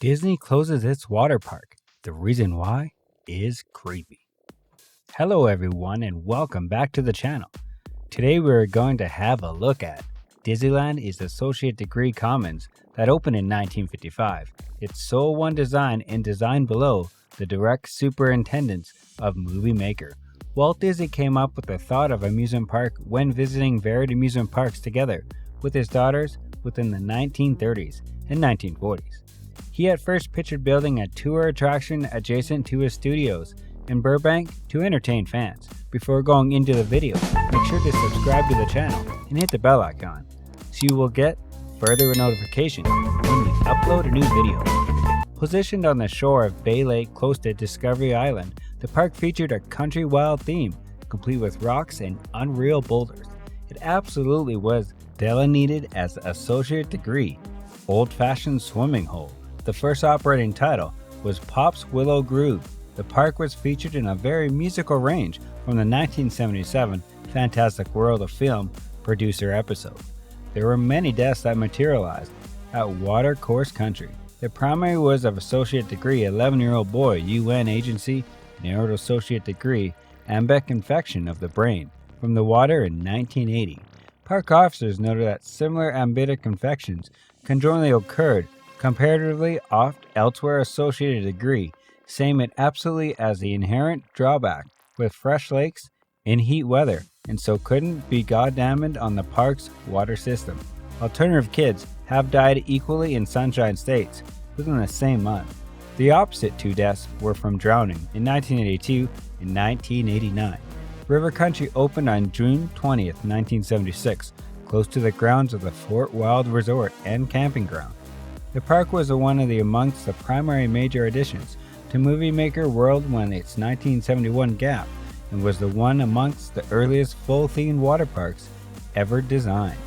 Disney closes its water park. The reason why is creepy. Hello, everyone, and welcome back to the channel. Today, we're going to have a look at Disneyland is Associate Degree Commons that opened in 1955. Its sole one design and design below the direct superintendence of movie maker. Walt Disney came up with the thought of amusement park when visiting varied amusement parks together with his daughters within the 1930s and 1940s. He at first pictured building a tour attraction adjacent to his studios in Burbank to entertain fans. Before going into the video, make sure to subscribe to the channel and hit the bell icon so you will get further notifications when we upload a new video. Positioned on the shore of Bay Lake close to Discovery Island, the park featured a country wild theme complete with rocks and unreal boulders. It absolutely was delineated as Associate Degree Old-Fashioned Swimming Hole. The first operating title was Pop's Willow Grove. The park was featured in a very musical range from the 1977 Fantastic World of Film producer episode. There were many deaths that materialized at Watercourse Country. The primary was of Associate Degree 11-year-old boy UN agency narrowed Associate Degree ambec infection of the brain from the water in 1980. Park officers noted that similar ambitic infections conjointly occurred comparatively oft elsewhere. Associated Degree saying it absolutely as the inherent drawback with fresh lakes in heat weather and so couldn't be goddamned on the park's water system. Alternative kids have died equally in Sunshine States within the same month. The opposite two deaths were from drowning in 1982 and 1989. River Country opened on June 20th, 1976, close to the grounds of the Fort Wild Resort and Camping Ground. The park was one of the amongst the primary major additions to Movie Maker World when its 1971 gap and was the one amongst the earliest full-themed water parks ever designed.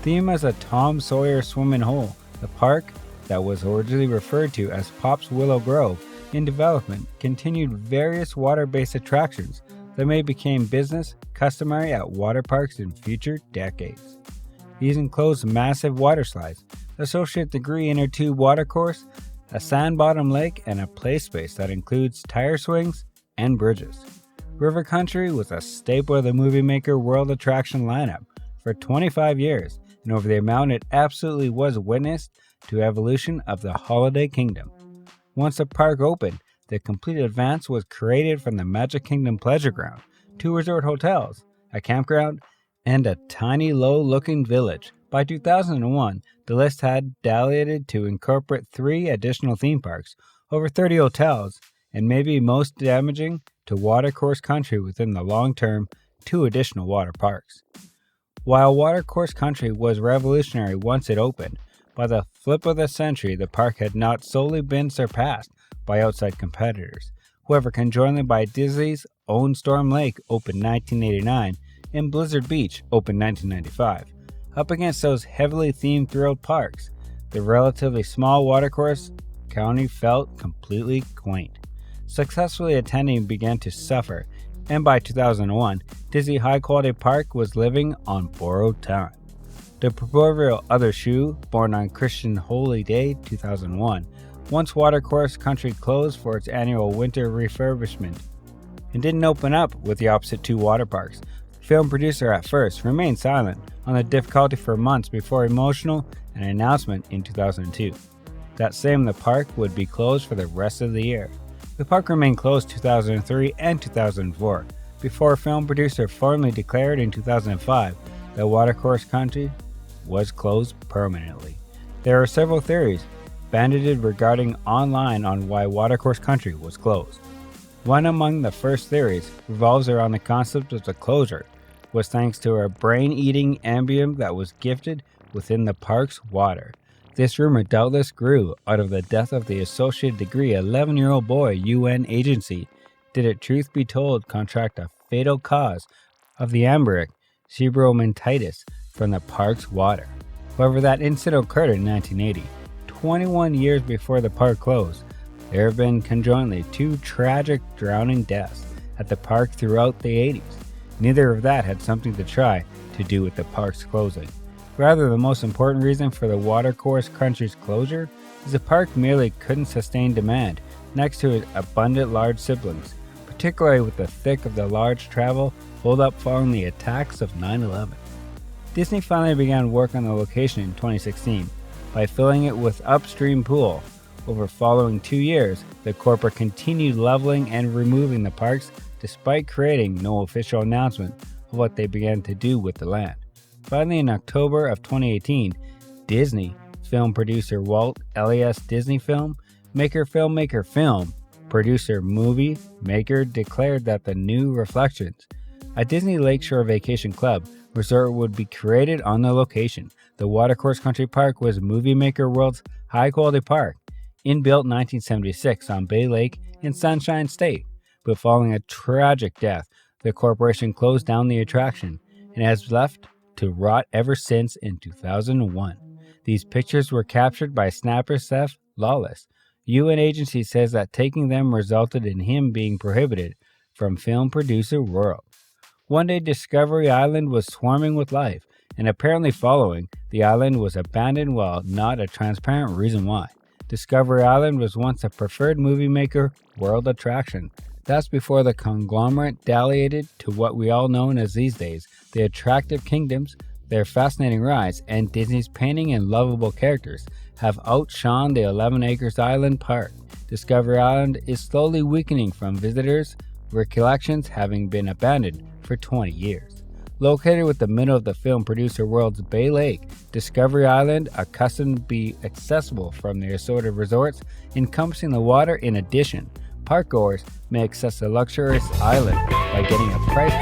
Theme as a Tom Sawyer swimming hole, the park that was originally referred to as Pop's Willow Grove in development continued various water-based attractions that may become business customary at water parks in future decades. These enclosed massive water slides, Associate Degree inner tube watercourse, a sand-bottom lake, and a play space that includes tire swings and bridges. River Country was a staple of the Movie Maker World attraction lineup for 25 years, and over the amount it absolutely was witness to evolution of the Holiday Kingdom. Once the park opened, the complete advance was created from the Magic Kingdom Pleasure Ground, 2 resort hotels, a campground, and a tiny low-looking village. By 2001, the list had dilated to incorporate 3 additional theme parks, over 30 hotels, and maybe most damaging to Watercourse Country within the long term, 2 additional water parks. While Watercourse Country was revolutionary once it opened, by the flip of the century the park had not solely been surpassed by outside competitors. However, conjointly by Disney's own Storm Lake opened 1989 and Blizzard Beach opened 1995. Up against those heavily themed thrilled parks, the relatively small Watercourse County felt completely quaint. Successfully attending began to suffer, and by 2001, Disney High Quality Park was living on borrowed time. The proverbial other shoe, born on Christian Holy Day 2001, once Watercourse Country closed for its annual winter refurbishment and didn't open up with the opposite 2 water parks. Film producer at first remained silent on the difficulty for months before emotional an announcement in 2002. That same the park would be closed for the rest of the year. The park remained closed 2003 and 2004 before film producer formally declared in 2005 that Watercourse Country was closed permanently. There are several theories bandied regarding online on why Watercourse Country was closed. One among the first theories revolves around the concept of the closure was thanks to a brain-eating ambience that was gifted within the park's water. This rumor doubtless grew out of the death of the Associate Degree 11-year-old boy UN agency. Did it truth be told contract a fatal cause of the amberic cerebromentitis from the park's water? However, that incident occurred in 1980, 21 years before the park closed. There have been conjointly 2 tragic drowning deaths at the park throughout the 80s. Neither of that had something to try to do with the park's closing. Rather, the most important reason for the Watercourse Country's closure as the park merely couldn't sustain demand next to its abundant large siblings, particularly with the thick of the large travel holdup following the attacks of 9/11. Disney finally began work on the location in 2016 by filling it with upstream pool. Over following 2 years, the corporate continued leveling and removing the parks despite creating no official announcement of what they began to do with the land. Finally, in October of 2018, Disney film producer Walt Elias Disney Film, filmmaker film, producer movie maker declared that the new Reflections, a Disney Lakeshore Vacation Club resort, would be created on the location. The Watercourse Country Park was Movie Maker World's high-quality park, inbuilt 1976 on Bay Lake in Sunshine State, but following a tragic death, the corporation closed down the attraction and has left to rot ever since in 2001. These pictures were captured by snapper Seth Lawless. UN agency says that taking them resulted in him being prohibited from film producer world. One day Discovery Island was swarming with life, and apparently following, the island was abandoned while not a transparent reason why. Discovery Island was once a preferred movie maker world attraction. That's before the conglomerate dalliated to what we all know as these days, the attractive kingdoms, their fascinating rides, and Disney's painting and lovable characters have outshone the 11 acres island park. Discovery Island is slowly weakening from visitors' recollections, having been abandoned for 20 years. Located with the middle of the film producer world's Bay Lake, Discovery Island, accustomed to be accessible from the assorted resorts encompassing the water. In addition, parkgoers may access the luxurious island by getting a priced